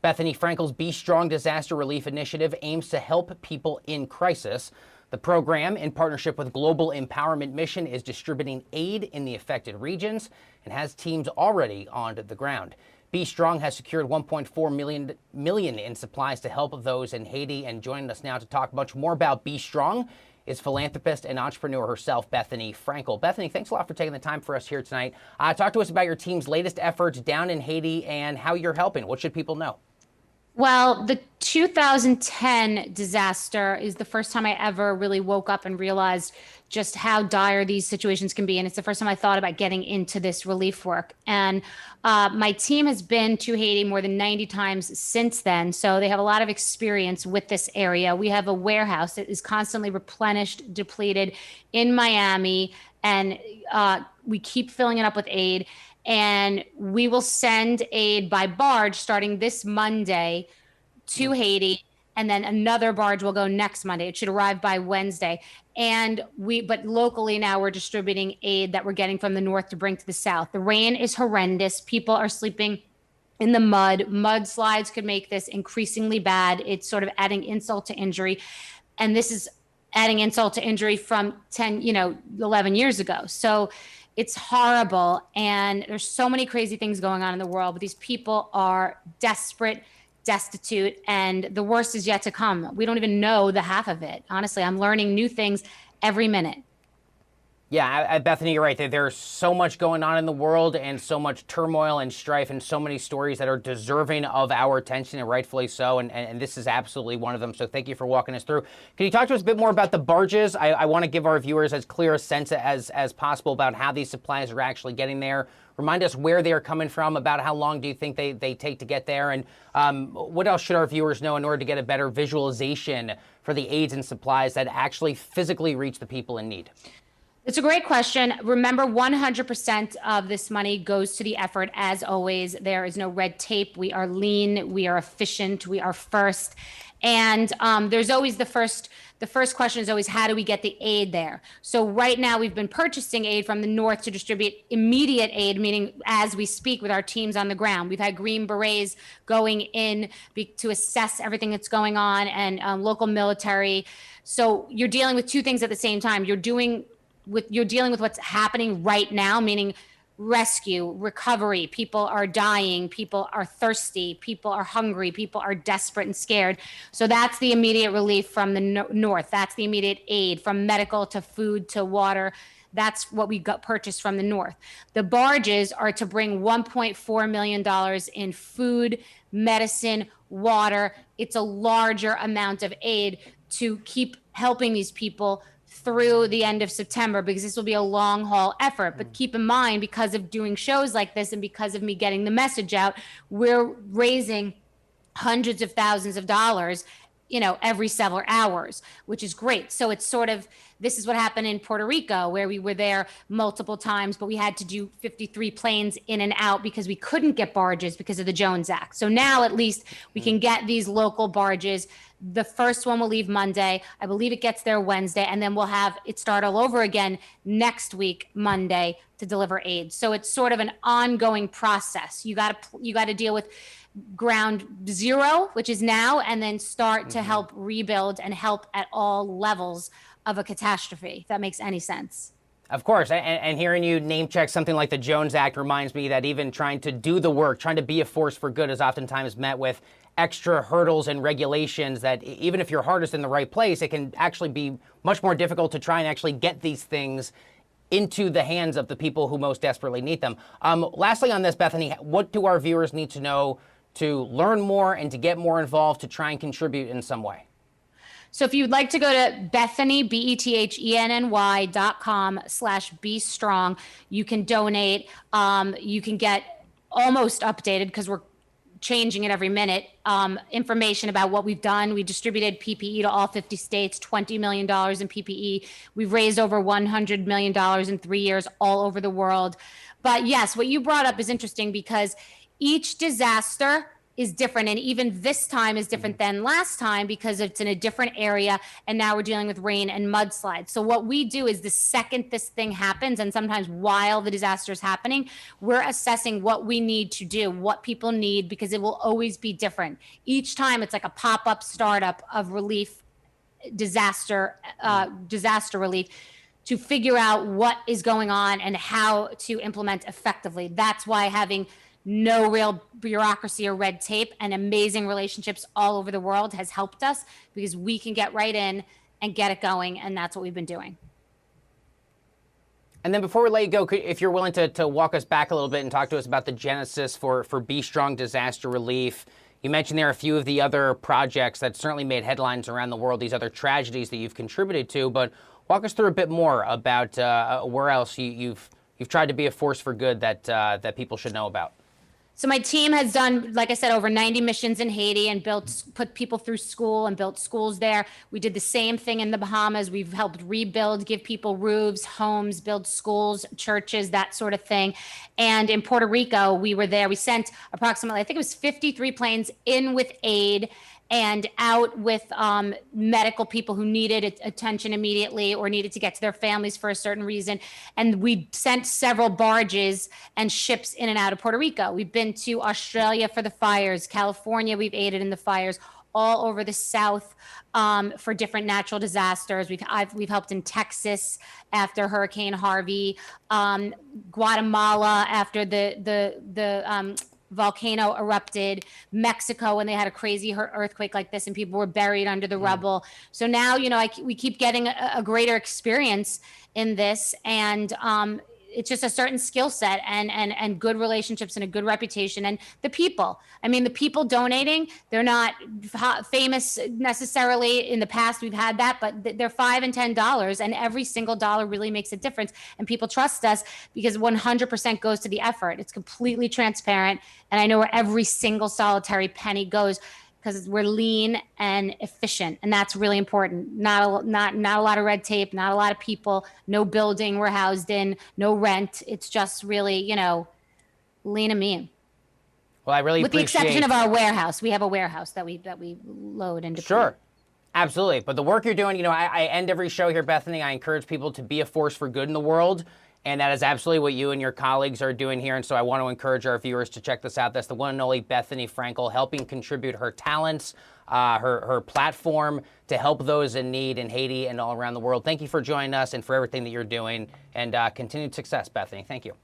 Bethenny Frankel's BStrong disaster relief initiative aims to help people in crisis. The program, in partnership with Global Empowerment Mission, is distributing aid in the affected regions and has teams already on the ground. BStrong has secured $1.4 million in supplies to help those in Haiti. And joining us now to talk much more about BStrong is philanthropist and entrepreneur herself, Bethenny Frankel. Bethenny, thanks a lot for taking the time for us here tonight. Talk to us about your team's latest efforts down in Haiti and how you're helping. What should people know? Well, the 2010 disaster is the first time I ever really woke up and realized just how dire these situations can be. And it's the first time I thought about getting into this relief work. And my team has been to Haiti more than 90 times since then. So they have a lot of experience with this area. We have a warehouse that is constantly replenished, depleted in Miami, and we keep filling it up with aid. And we will send aid by barge starting this Monday to Haiti, and then another barge will go next Monday. It should arrive by Wednesday. But locally now we're distributing aid that we're getting from the north to bring to the south. The rain is horrendous. People are sleeping in the mud. Mudslides could make this increasingly bad. It's sort of adding insult to injury. And this is adding insult to injury from 11 years ago. So it's horrible. And there's so many crazy things going on in the world, but these people are desperate, destitute, and the worst is yet to come. We don't even know the half of it. Honestly, I'm learning new things every minute. Yeah, Bethenny, you're right. There's so much going on in the world and so much turmoil and strife and so many stories that are deserving of our attention, and rightfully so. And this is absolutely one of them. So thank you for walking us through. Can you talk to us a bit more about the barges? I want to give our viewers as clear a sense as possible about how these supplies are actually getting there. Remind us where they are coming from, about how long do you think they take to get there, and what else should our viewers know in order to get a better visualization for the aids and supplies that actually physically reach the people in need? It's a great question. Remember, 100% of this money goes to the effort. As always, there is no red tape. We are lean. We are efficient. We are first. And there's always the first question is always, how do we get the aid there? So right now we've been purchasing aid from the north to distribute immediate aid, meaning as we speak with our teams on the ground. We've had Green Berets going in to assess everything that's going on, and local military. So you're dealing with two things at the same time. You're dealing with what's happening right now, meaning rescue, recovery. People are dying. People are thirsty. People are hungry. People are desperate and scared. So that's the immediate relief from the north. That's the immediate aid, from medical to food to water. That's what we got purchased from the north. The barges are to bring $1.4 million in food, medicine, water. It's a larger amount of aid to keep helping these people through the end of September, because this will be a long haul effort. But keep in mind, because of doing shows like this and because of me getting the message out, we're raising hundreds of thousands of dollars, every several hours, which is great. So it's sort of, this is what happened in Puerto Rico, where we were there multiple times, but we had to do 53 planes in and out because we couldn't get barges because of the Jones Act. So now at least we can get these local barges. The first one will leave Monday. I believe it gets there Wednesday, and then we'll have it start all over again next week, Monday, to deliver aid. So it's sort of an ongoing process. You got to deal with ground zero, which is now, and then start to help rebuild and help at all levels of a catastrophe, if that makes any sense. Of course, and hearing you name check something like the Jones Act reminds me that even trying to do the work, trying to be a force for good, is oftentimes met with extra hurdles and regulations that even if your heart is in the right place, it can actually be much more difficult to try and actually get these things into the hands of the people who most desperately need them. Lastly on this, Bethenny, what do our viewers need to know to learn more and to get more involved, to try and contribute in some way? So if you'd like to go to Bethenny, BETHENNY.com/BStrong, you can donate. You can get almost updated, because we're changing it every minute, information about what we've done. We distributed PPE to all 50 states, $20 million in PPE. We've raised over $100 million in 3 years all over the world. But yes, what you brought up is interesting, because each disaster is different. And even this time is different than last time because it's in a different area. And now we're dealing with rain and mudslides. So what we do is the second this thing happens, and sometimes while the disaster is happening, we're assessing what we need to do, what people need, because it will always be different. Each time it's like a pop-up startup of relief, disaster relief, to figure out what is going on and how to implement effectively. That's why having no real bureaucracy or red tape and amazing relationships all over the world has helped us, because we can get right in and get it going. And that's what we've been doing. And then before we let you go, if you're willing to walk us back a little bit and talk to us about the genesis for BStrong Disaster Relief. You mentioned there are a few of the other projects that certainly made headlines around the world, these other tragedies that you've contributed to, but walk us through a bit more about where else you've tried to be a force for good that people should know about. So my team has done, like I said, over 90 missions in Haiti and put people through school and built schools there. We did the same thing in the Bahamas. We've helped rebuild, give people roofs, homes, build schools, churches, that sort of thing. And in Puerto Rico, we were there. We sent approximately, I think it was 53 planes in with aid and out with medical people who needed attention immediately or needed to get to their families for a certain reason. And we sent several barges and ships in and out of Puerto Rico. We've been to Australia for the fires, California, we've aided in the fires, all over the South for different natural disasters. We've helped in Texas after Hurricane Harvey, Guatemala after the volcano erupted, Mexico when they had a crazy earthquake like this and people were buried under the rubble. So now, you know, we keep getting a greater experience in this, and it's just a certain skill set and good relationships and a good reputation. And the people, I mean, the people donating, they're not famous necessarily. In the past, we've had that, but they're $5 and $10, and every single dollar really makes a difference. And people trust us because 100% goes to the effort. It's completely transparent. And I know where every single solitary penny goes, because we're lean and efficient, and that's really important. Not a lot of red tape, not a lot of people, no building we're housed in, no rent. It's just really, you know, lean and mean. Well, I really with the exception of our warehouse. We have a warehouse that we load and deploy. Sure. Absolutely. But the work you're doing, you know, I end every show here, Bethenny. I encourage people to be a force for good in the world. And that is absolutely what you and your colleagues are doing here. And so I want to encourage our viewers to check this out. That's the one and only Bethenny Frankel, helping contribute her talents, her platform to help those in need in Haiti and all around the world. Thank you for joining us and for everything that you're doing. And continued success, Bethenny. Thank you.